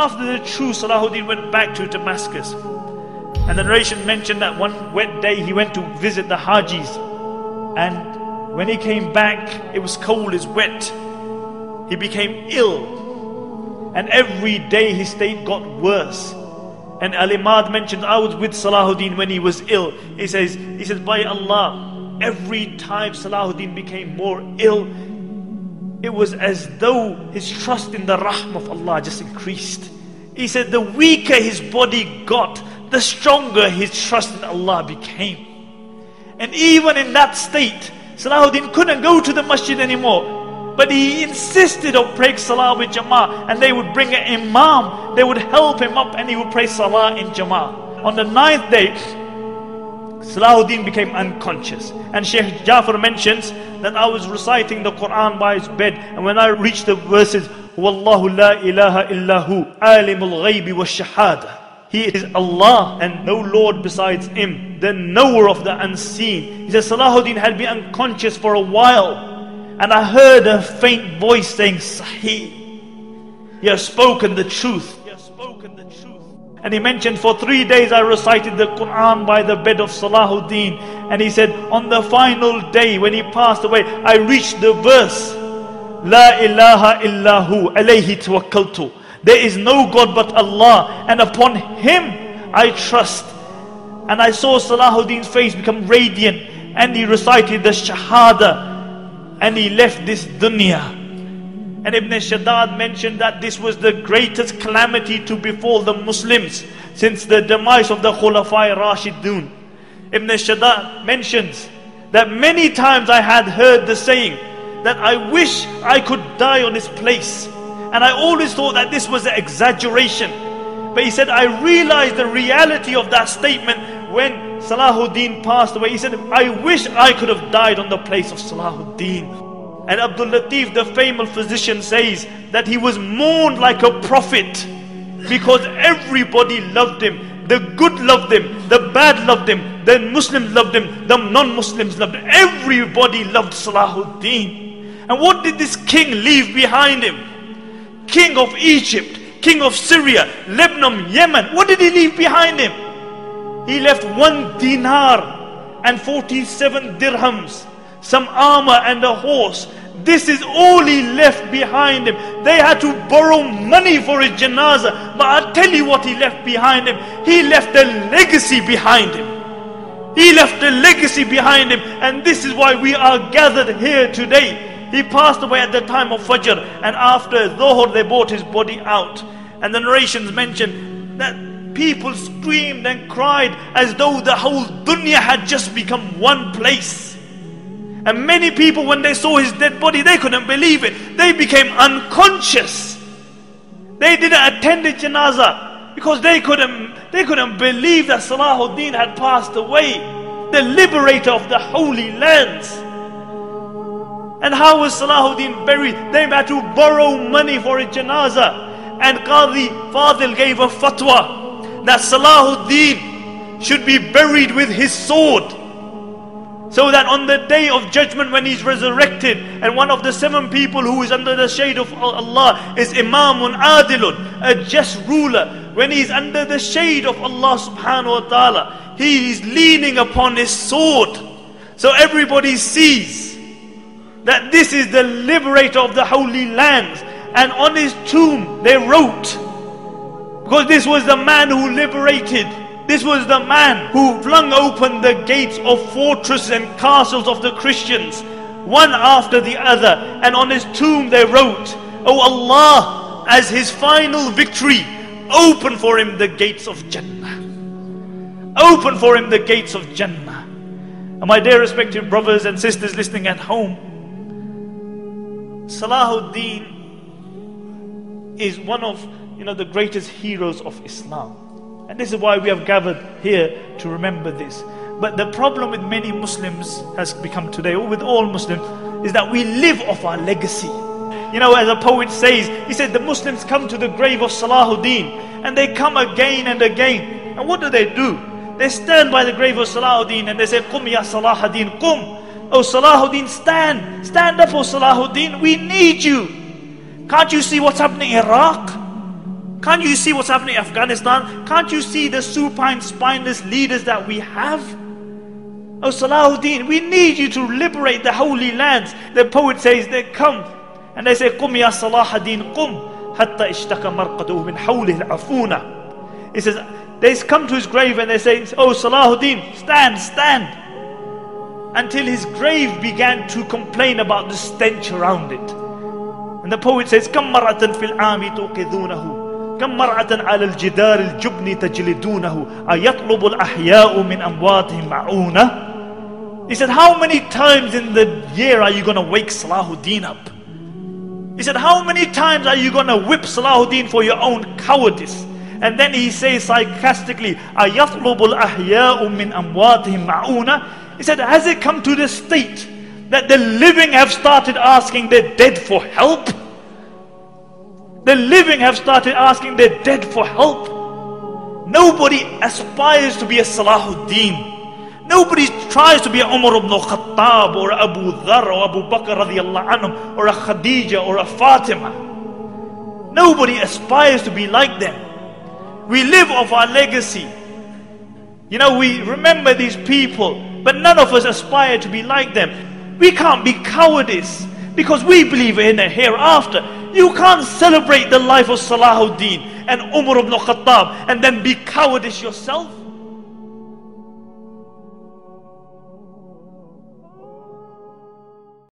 after the true Salahuddin went back to Damascus. And the narration mentioned that one wet day he went to visit the Hajis. And when he came back, it was cold, it's wet. He became ill. And every day his state got worse. And Al-Imad mentioned, I was with Salahuddin when he was ill. He says, by Allah, every time Salahuddin became more ill, it was as though his trust in the Rahm of Allah just increased. He said, the weaker his body got, the stronger his trust in Allah became. And even in that state, Salahuddin couldn't go to the masjid anymore. But he insisted on praying Salah with Jama'ah. And they would bring an Imam, they would help him up, and he would pray Salah in Jama'ah. On the 9th day, Salahuddin became unconscious. And Shaykh Jafar mentions that I was reciting the Quran by his bed, and when I reached the verses, Wallahu la ilaha illahu, alimul ghaybi wa shahada. He is Allah and no Lord besides Him, the knower of the unseen. He says Salahuddin had been unconscious for a while, and I heard a faint voice saying, Sahih, you have spoken the truth. And he mentioned, for 3 days I recited the Quran by the bed of Salahuddin. And he said, on the final day when he passed away, I reached the verse, La ilaha illahu alayhi tawakkaltu. There is no God but Allah, and upon Him I trust. And I saw Salahuddin's face become radiant, and he recited the Shahada, and he left this dunya. And Ibn Shaddad mentioned that this was the greatest calamity to befall the Muslims since the demise of the Khulafai Rashidun. Ibn Shaddad mentions that many times I had heard the saying that I wish I could die on this place. And I always thought that this was an exaggeration. But he said, I realized the reality of that statement when Salahuddin passed away. He said, I wish I could have died on the place of Salahuddin. And Abdul Latif, the famous physician, says that he was mourned like a prophet because everybody loved him. The good loved him, the bad loved him, the Muslims loved him, the non-Muslims loved him. Everybody loved Salahuddin. And what did this king leave behind him? King of Egypt, king of Syria, Lebanon, Yemen. What did he leave behind him? He left 1 dinar and 47 dirhams, some armor and a horse. This is all he left behind him. They had to borrow money for his janazah. But I'll tell you what he left behind him. He left a legacy behind him. He left a legacy behind him. And this is why we are gathered here today. He passed away at the time of Fajr, and after Dhuhr they brought his body out. And the narrations mention that people screamed and cried as though the whole dunya had just become one place. And many people, when they saw his dead body, they couldn't believe it. They became unconscious. They didn't attend the janazah because they couldn't believe that Salahuddin had passed away, the liberator of the holy lands. And how was Salahuddin buried? They had to borrow money for a janazah. And Qadi Fadil gave a fatwa that Salahuddin should be buried with his sword, so that on the day of judgment when he's resurrected, and one of the 7 people who is under the shade of Allah is Imamun Adilun, a just ruler. When he's under the shade of Allah subhanahu wa ta'ala, he is leaning upon his sword. So everybody sees that this is the liberator of the holy lands. And on his tomb they wrote, because this was the man who liberated, this was the man who flung open the gates of fortresses and castles of the Christians, one after the other. And on his tomb they wrote, Oh Allah, as his final victory, open for him the gates of Jannah. Open for him the gates of Jannah. And my dear respected brothers and sisters listening at home, Salahuddin is one of the greatest heroes of Islam. And this is why we have gathered here to remember this. But the problem with many Muslims has become today, or with all Muslims, is that we live off our legacy. As a poet says, he said the Muslims come to the grave of Salahuddin, and they come again and again. And what do? They stand by the grave of Salahuddin and they say, Qum ya Salahuddin, Qum. Oh Salahuddin, stand. Stand up, oh Salahuddin. We need you. Can't you see what's happening in Iraq? Can't you see what's happening in Afghanistan? Can't you see the supine, spineless leaders that we have? Oh Salahuddin, we need you to liberate the holy lands. The poet says they come and they say, قُمْ يَا صَلَاحَ الدِّينِ قُمْ حَتَّى اشْتَكَ مَرْقَدُهُ مِنْ حَوْلِهِ الْعَفُونَ. He says, they come to his grave and they say, oh Salahuddin, stand, stand. Until his grave began to complain about the stench around it. And the poet says, كَمْ مَرَّةً فِي الْعَامِ تُوقِذُونَهُ كَمْ مَرَّةً عَلَى الْجِدَارِ الْجُبْنِ تَجْلِدُونَهُ أَيَطْلُبُ الْأَحْيَاءُ مِنْ أَمْوَاتِهِمْ مَعُونَةً. He said, how many times in the year are you going to wake Salahuddin up? He said, how many times are you going to whip Salahuddin for your own cowardice? And then he says sarcastically, أَيَطْلُبُ الْأَحْيَاءُ مِنْ أَمْوَاتِهِمْ مَعُونَةً. He said, has it come to the state that the living have started asking their dead for help? The living have started asking their dead for help. Nobody aspires to be a Salahuddin. Nobody tries to be a Umar ibn Khattab or Abu Dhar or Abu Bakr radiallahu anhum or a Khadija or a Fatima. Nobody aspires to be like them. We live off our legacy. You know, we remember these people, but none of us aspire to be like them. We can't be cowardice because we believe in a hereafter. You can't celebrate the life of Salahuddin and Umar ibn Khattab and then be cowardice yourself.